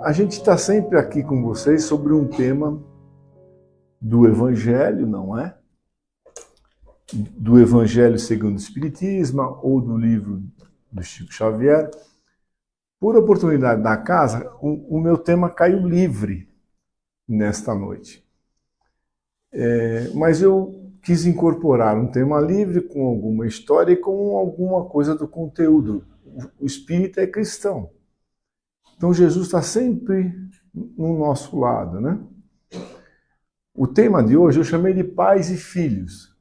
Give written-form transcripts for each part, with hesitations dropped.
A gente está sempre aqui com vocês sobre um tema do Evangelho, não é? Do Evangelho segundo o Espiritismo ou do livro do Chico Xavier. Por oportunidade da casa, o meu tema caiu livre nesta noite. Mas eu quis incorporar um tema livre com alguma história e com alguma coisa do conteúdo. O espírita é cristão. Então Jesus está sempre no nosso lado, né? O tema de hoje eu chamei de pais e filhos.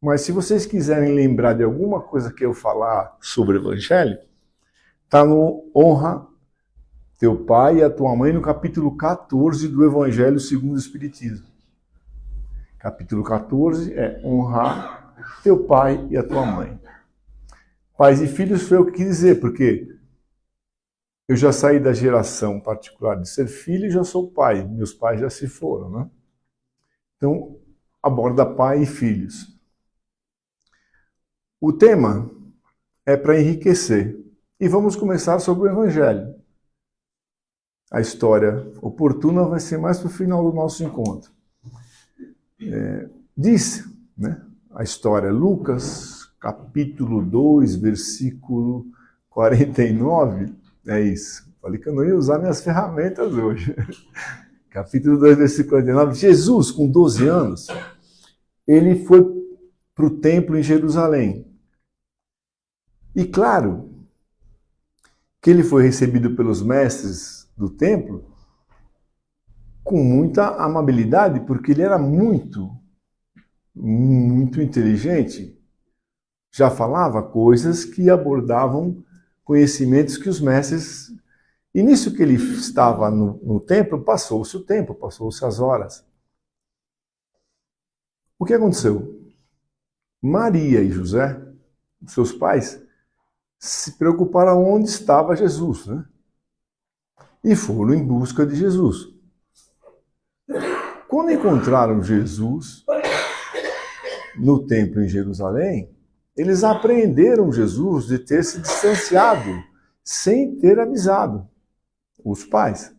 Mas se vocês quiserem lembrar de alguma coisa que eu falar sobre o Evangelho, está no Honra teu pai e a tua mãe, no capítulo 14 do Evangelho segundo o Espiritismo. Capítulo 14 é honrar teu pai e a tua mãe. Pais e filhos foi o que quis dizer, porque eu já saí da geração particular de ser filho e já sou pai. Meus pais já se foram, né? Então, aborda pai e filhos. O tema é para enriquecer. E vamos começar sobre o Evangelho. A história oportuna vai ser mais para o final do nosso encontro. Diz, né, a história, Lucas, capítulo 2, versículo 49, é isso. Falei que eu não ia usar minhas ferramentas hoje. Capítulo 2, versículo 49. Jesus, com 12 anos, ele foi para o templo em Jerusalém. E claro que ele foi recebido pelos mestres do templo com muita amabilidade, porque ele era muito inteligente. Já falava coisas que abordavam conhecimentos que os mestres... E nisso que ele estava no templo, passou-se o tempo, passou-se as horas. O que aconteceu? Maria e José, seus pais, se preocuparam onde estava Jesus, né? E foram em busca de Jesus. Quando encontraram Jesus no templo em Jerusalém, eles apreenderam Jesus de ter se distanciado sem ter avisado os pais.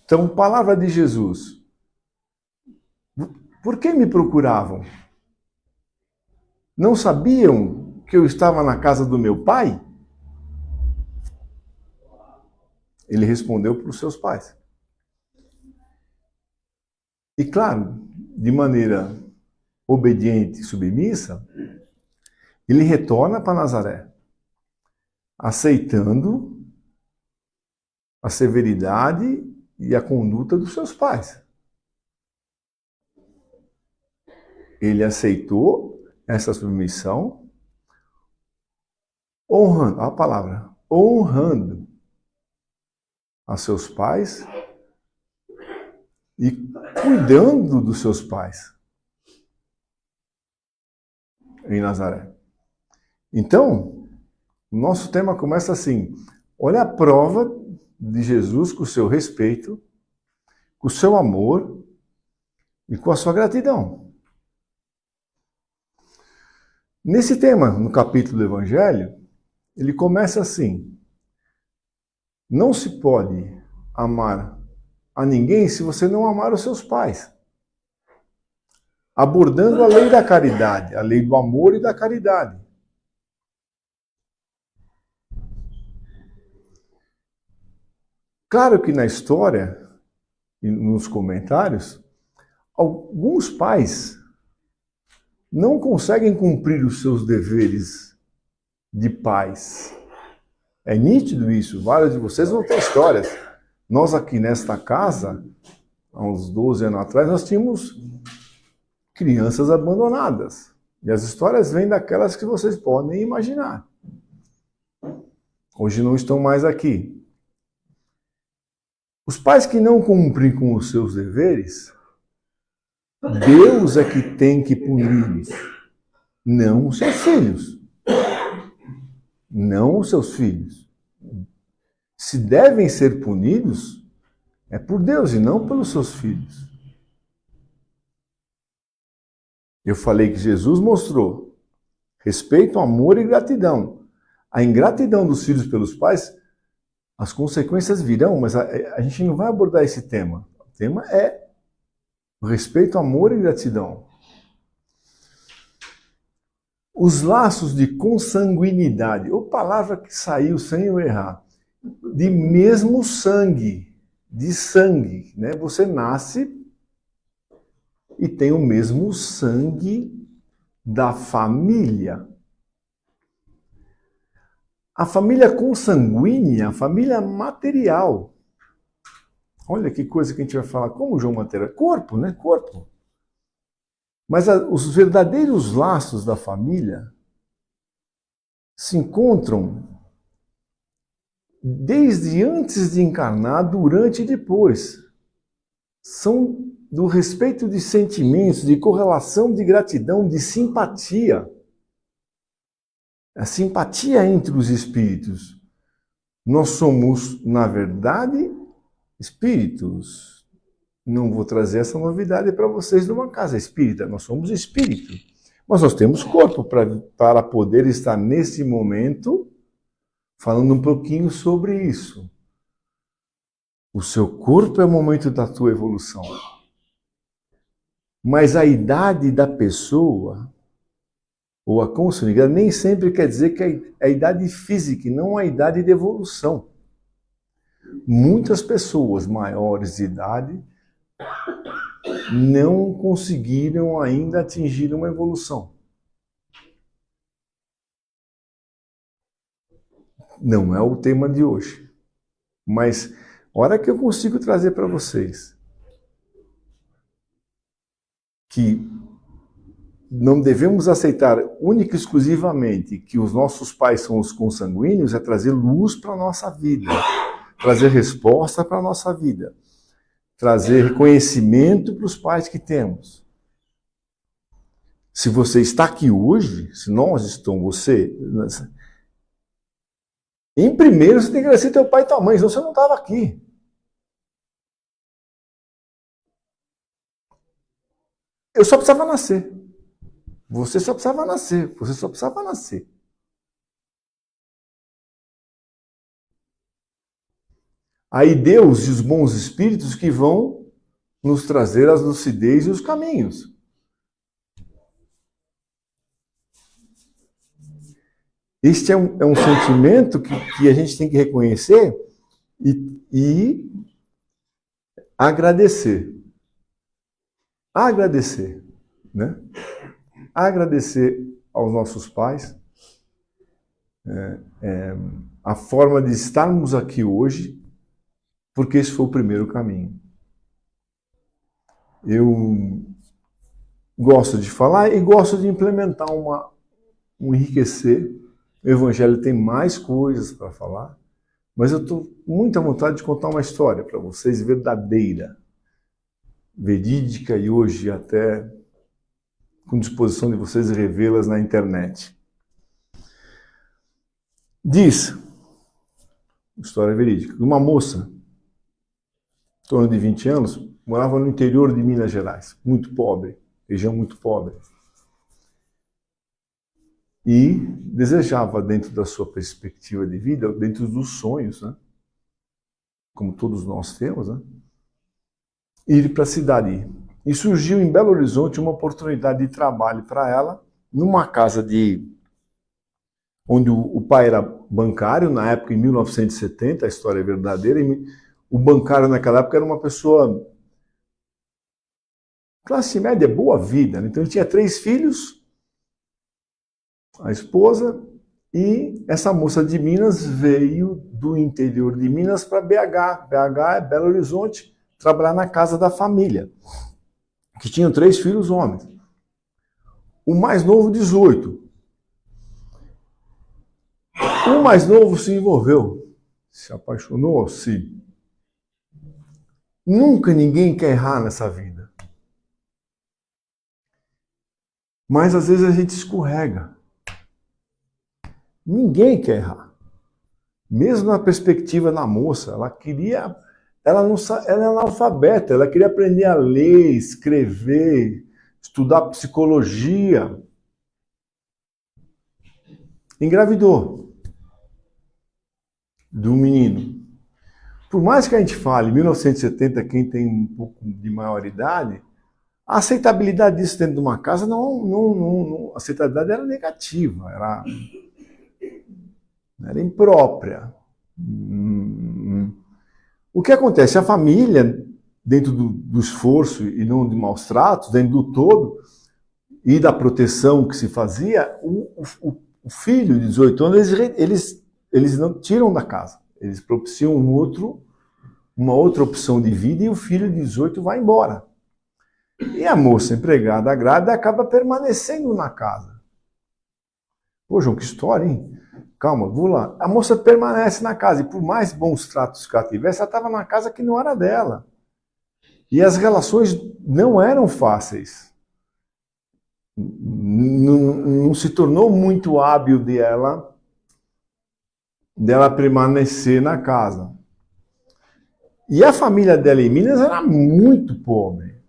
Então, palavra de Jesus. Por que me procuravam? Não sabiam que eu estava na casa do meu pai? Ele respondeu para os seus pais. E claro, de maneira obediente e submissa, ele retorna para Nazaré, aceitando a severidade e a conduta dos seus pais. Ele aceitou essa submissão, honrando, a palavra, honrando a seus pais e cuidando dos seus pais em Nazaré. Então, o nosso tema começa assim: olha a prova de Jesus com o seu respeito, com o seu amor e com a sua gratidão. Nesse tema, no capítulo do Evangelho, ele começa assim: não se pode amar a ninguém se você não amar os seus pais. Abordando a lei da caridade, a lei do amor e da caridade. Claro que na história e nos comentários, alguns pais não conseguem cumprir os seus deveres de pais. É nítido isso, vários de vocês vão ter histórias. Nós aqui nesta casa, há uns 12 anos atrás, nós tínhamos crianças abandonadas. E as histórias vêm daquelas que vocês podem imaginar. Hoje não estão mais aqui. Os pais que não cumprem com os seus deveres, Deus é que tem que puni-los, não os seus filhos. Não os seus filhos. Se devem ser punidos, é por Deus e não pelos seus filhos. Eu falei que Jesus mostrou respeito, amor e gratidão. A ingratidão dos filhos pelos pais As consequências virão, mas a gente não vai abordar esse tema. O tema é respeito, amor e gratidão. Os laços de consanguinidade, ou palavra que saiu sem eu errar, de mesmo sangue, de sangue, né? Você nasce e tem o mesmo sangue da família. A família consanguínea, a família material. Olha que coisa que a gente vai falar. Como João material? Corpo, né? Corpo. Mas os verdadeiros laços da família se encontram desde antes de encarnar, durante e depois. São do respeito de sentimentos, de correlação, de gratidão, de simpatia. A simpatia entre os espíritos. Nós somos, na verdade, espíritos. Não vou trazer essa novidade para vocês numa casa espírita. Nós somos espírito. Mas nós temos corpo para poder estar nesse momento falando um pouquinho sobre isso. O seu corpo é o momento da tua evolução. Mas a idade da pessoa, ou a consanguinidade, nem sempre quer dizer que é a idade física, e não a idade de evolução. Muitas pessoas maiores de idade não conseguiram ainda atingir uma evolução. Não é o tema de hoje. Mas, a hora que eu consigo trazer para vocês que não devemos aceitar única e exclusivamente que os nossos pais são os consanguíneos, é trazer luz para a nossa vida, trazer resposta para a nossa vida, trazer reconhecimento para os pais que temos. Se você está aqui hoje, se nós estamos, você... Em primeiro, você tem que agradecer teu pai e tua mãe, senão você não estava aqui. Eu só precisava nascer. Você só precisava nascer. Você só precisava nascer. Aí Deus e os bons espíritos que vão nos trazer as lucidez e os caminhos. Este é um sentimento que a gente tem que reconhecer e agradecer. Agradecer, né? Agradecer aos nossos pais a forma de estarmos aqui hoje, porque esse foi o primeiro caminho. Eu gosto de falar e gosto de implementar um enriquecer. O Evangelho tem mais coisas para falar, mas eu estou com muita vontade de contar uma história para vocês verdadeira, verídica e hoje até com disposição de vocês revê-las na internet. Diz, história verídica, uma moça, em torno de 20 anos, morava no interior de Minas Gerais, muito pobre, região muito pobre. E desejava, dentro da sua perspectiva de vida, dentro dos sonhos, né? Como todos nós temos, né? Ir para a cidade. E surgiu em Belo Horizonte uma oportunidade de trabalho para ela, numa casa onde o pai era bancário, na época, em 1970, a história é verdadeira. O bancário naquela época era uma pessoa classe média, boa vida, né? Então ele tinha 3 filhos, a esposa, e essa moça de Minas veio do interior de Minas para BH. BH é Belo Horizonte, trabalhar na casa da família, que tinham 3 filhos homens. O mais novo, 18. O mais novo se envolveu, se apaixonou-se. Nunca ninguém quer errar nessa vida. Mas às vezes a gente escorrega. Ninguém quer errar. Mesmo na perspectiva da moça, ela é analfabeta, ela queria aprender a ler, escrever, estudar psicologia. Engravidou de um menino. por mais que a gente fale 1970, quem tem um pouco de maioridade, a aceitabilidade disso dentro de uma casa a aceitabilidade era negativa, era imprópria. O que acontece? A família, dentro do esforço e não de maus tratos, dentro do todo, e da proteção que se fazia, o filho de 18 anos, eles não tiram da casa. Eles propiciam uma outra opção de vida e o filho de 18 vai embora. E a moça empregada grávida acaba permanecendo na casa. Pô, João, que história, hein? Calma, vou lá. A moça permanece na casa e por mais bons tratos que ela tivesse, ela estava na casa que não era dela. E as relações não eram fáceis. Não se tornou muito hábil dela permanecer na casa. E a família dela em Minas era muito pobre.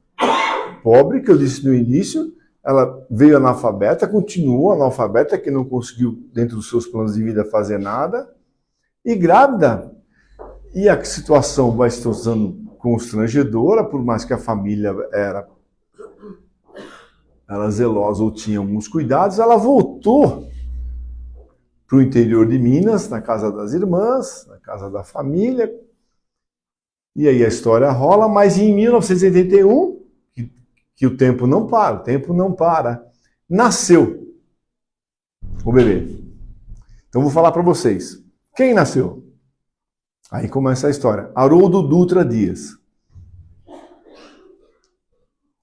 Pobre, que eu disse no início, ela veio analfabeta, continuou analfabeta, que não conseguiu, dentro dos seus planos de vida, fazer nada, e grávida. E a situação vai se tornando constrangedora, por mais que a família era zelosa ou tinha alguns cuidados, ela voltou para o interior de Minas, na casa das irmãs, na casa da família. E aí a história rola, mas em 1981, que o tempo não para, nasceu o bebê. Então vou falar para vocês. Quem nasceu? Aí começa a história. Haroldo Dutra Dias.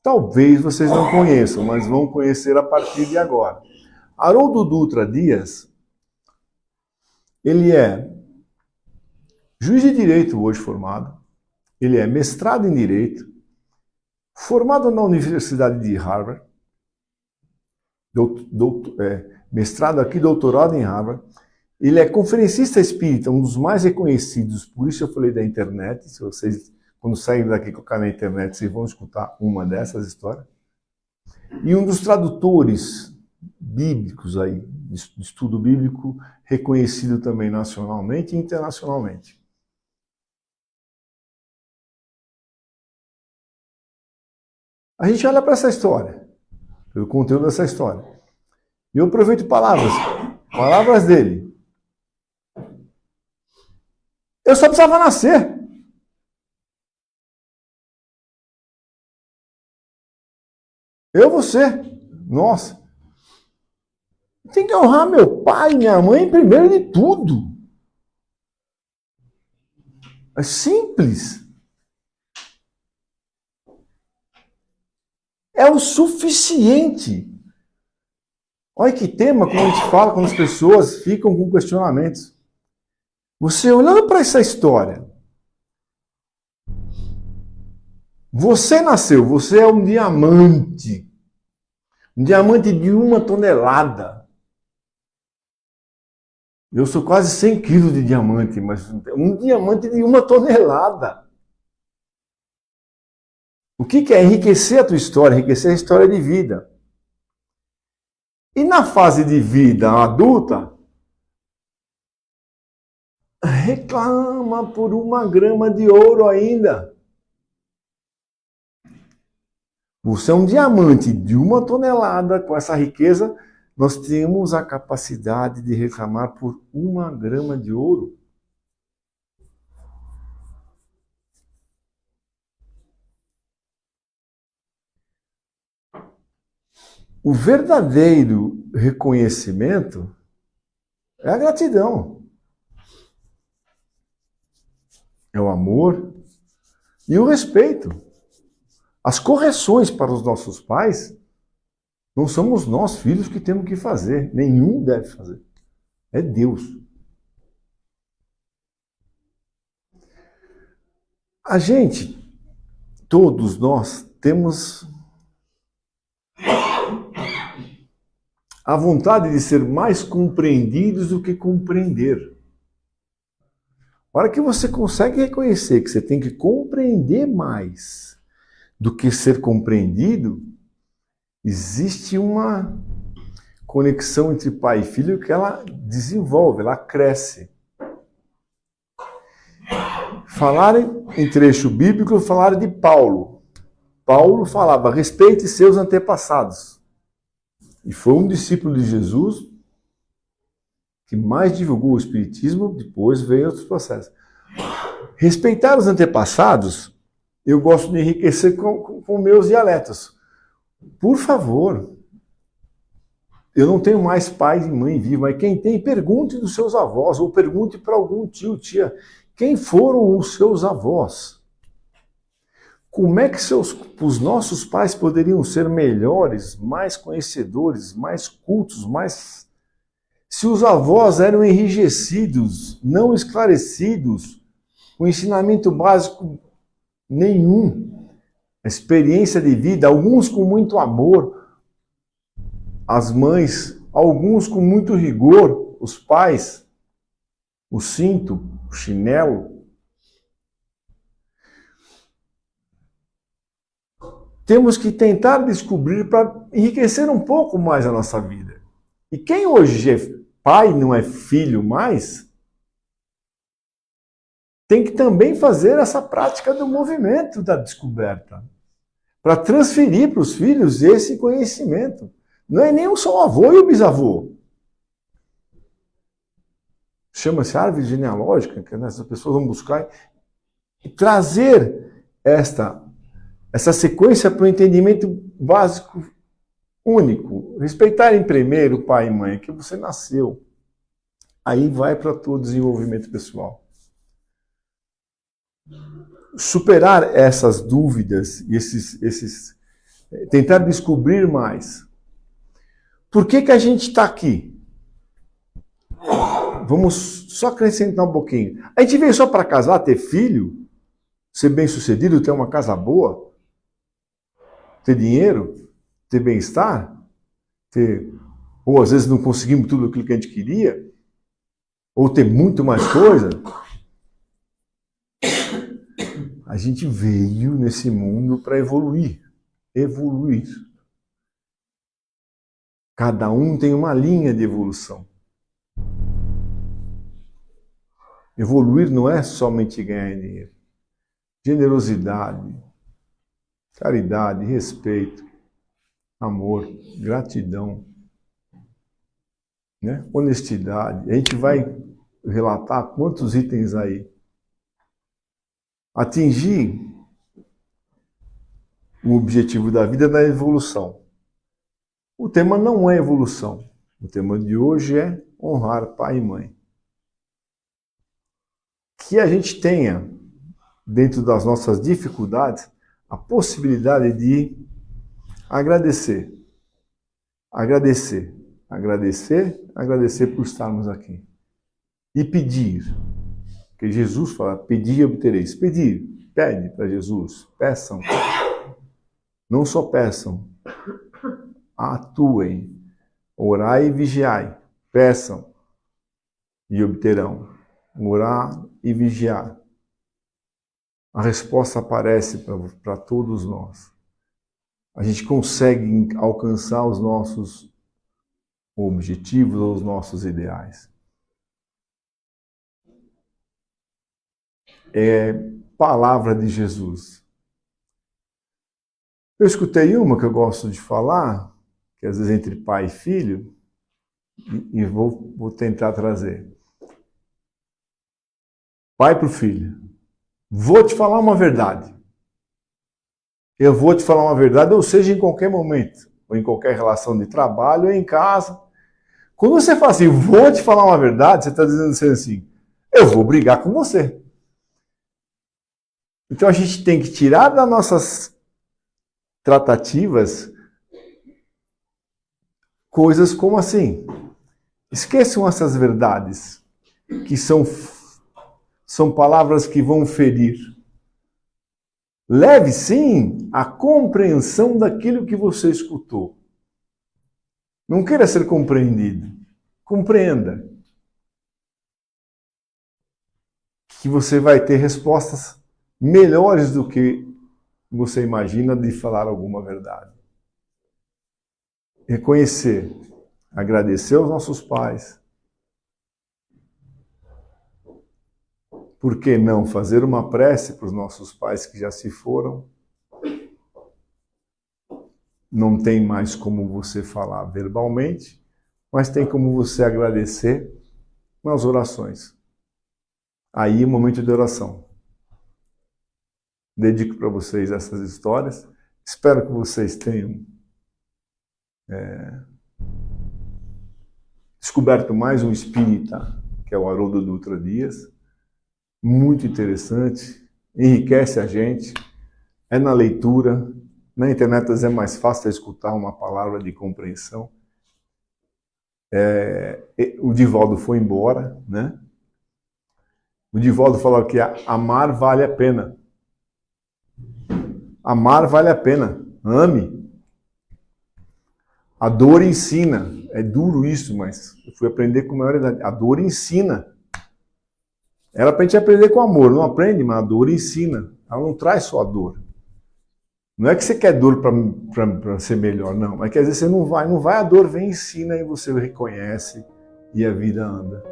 Talvez vocês não conheçam, mas vão conhecer a partir de agora. Haroldo Dutra Dias, ele é juiz de direito hoje formado, ele é mestrado em direito, formado na Universidade de Harvard, mestrado aqui, doutorado em Harvard. Ele é conferencista espírita, um dos mais reconhecidos, por isso eu falei da internet. Se vocês, quando saírem daqui e colocar na internet, vocês vão escutar uma dessas histórias. E um dos tradutores bíblicos aí, de estudo bíblico, reconhecido também nacionalmente e internacionalmente. A gente olha para essa história, pelo conteúdo dessa história. E eu aproveito palavras dele. Eu só precisava nascer. Você. Nossa. Tem que honrar meu pai e minha mãe primeiro de tudo. É simples. É o suficiente. Olha que tema, como a gente fala, quando as pessoas ficam com questionamentos. Você olhando para essa história, você nasceu, você é um diamante de 1 tonelada. Eu sou quase 100 quilos de diamante, mas um diamante de 1 tonelada. O que é enriquecer a tua história? Enriquecer a história de vida. E na fase de vida adulta, reclama por 1 grama de ouro ainda. Você é um diamante de 1 tonelada, com essa riqueza, nós temos a capacidade de reclamar por 1 grama de ouro. O verdadeiro reconhecimento é a gratidão. É o amor e o respeito. As correções para os nossos pais não somos nós, filhos, que temos que fazer. Nenhum deve fazer. É Deus. A gente, todos nós, temos a vontade de ser mais compreendidos do que compreender. A hora que você consegue reconhecer que você tem que compreender mais do que ser compreendido, existe uma conexão entre pai e filho que ela desenvolve, ela cresce. falar em trecho bíblico, falar de Paulo. Paulo falava, respeite seus antepassados. E foi um discípulo de Jesus que mais divulgou o Espiritismo, depois veio outros processos. Respeitar os antepassados, eu gosto de enriquecer com meus dialetos. Por favor, eu não tenho mais pai e mãe vivo, mas quem tem, pergunte dos seus avós, ou pergunte para algum tio, tia, quem foram os seus avós? Como é que os nossos pais poderiam ser melhores, mais conhecedores, mais cultos, mais... Se os avós eram enrijecidos, não esclarecidos, com ensinamento básico nenhum, experiência de vida, alguns com muito amor, as mães, alguns com muito rigor, os pais, o cinto, o chinelo. Temos que tentar descobrir para enriquecer um pouco mais a nossa vida. E quem hoje é pai, não é filho mais, tem que também fazer essa prática do movimento da descoberta, para transferir para os filhos esse conhecimento. Não é nem só o avô e o bisavô. Chama-se árvore genealógica, que as pessoas vão buscar e trazer essa sequência para o entendimento básico único. Respeitarem primeiro pai e mãe, que você nasceu. Aí vai para todo o desenvolvimento pessoal. Superar essas dúvidas e tentar descobrir mais. Por que a gente está aqui? Vamos só acrescentar um pouquinho. A gente veio só para casar, ter filho, ser bem-sucedido, ter uma casa boa, ter dinheiro, ter bem-estar, ou às vezes não conseguimos tudo aquilo que a gente queria, ou ter muito mais coisa. A gente veio nesse mundo para evoluir. Evoluir. Cada um tem uma linha de evolução. Evoluir não é somente ganhar dinheiro. Generosidade, caridade, respeito, amor, gratidão, né? Honestidade. A gente vai relatar quantos itens aí. Atingir o objetivo da vida na evolução. O tema não é evolução. O tema de hoje é honrar pai e mãe. Que a gente tenha, dentro das nossas dificuldades, a possibilidade de agradecer. Agradecer. Agradecer, agradecer por estarmos aqui. E pedir. Porque Jesus fala, pedir e obtereis. Pedir, pede para Jesus, peçam. Não só peçam, atuem. Orai e vigiai. Peçam e obterão. Orar e vigiar. A resposta aparece para todos nós. A gente consegue alcançar os nossos objetivos ou os nossos ideais. É palavra de Jesus. Eu escutei uma que eu gosto de falar, que às vezes entre pai e filho, e vou tentar trazer. Pai para o filho. Vou te falar uma verdade. Eu vou te falar uma verdade, ou seja, em qualquer momento, ou em qualquer relação de trabalho, ou em casa. Quando você fala assim, vou te falar uma verdade, você está dizendo assim, eu vou brigar com você. Então a gente tem que tirar das nossas tratativas coisas como assim. Esqueçam essas verdades, que são palavras que vão ferir. Leve, sim, a compreensão daquilo que você escutou. Não queira ser compreendido. Compreenda. Que você vai ter respostas melhores do que você imagina de falar alguma verdade. Reconhecer, agradecer aos nossos pais Por que não fazer uma prece para os nossos pais que já se foram? Não tem mais como você falar verbalmente, mas tem como você agradecer nas orações. Aí, momento de oração. Dedico para vocês essas histórias. Espero que vocês tenham descoberto mais um espírita, que é o Haroldo Dutra Dias. Muito interessante, enriquece a gente, é na leitura. Na internet às vezes é mais fácil escutar uma palavra de compreensão. O Divaldo foi embora, né? O Divaldo falou que amar vale a pena. Amar vale a pena. Ame. A dor ensina. É duro isso, mas eu fui aprender com maior idade. A dor ensina. Era para a gente aprender com amor. Não aprende, mas a dor ensina. Ela não traz só a dor. Não é que você quer dor para ser melhor, não. Mas que às vezes você não vai, a dor vem e ensina e você reconhece e a vida anda.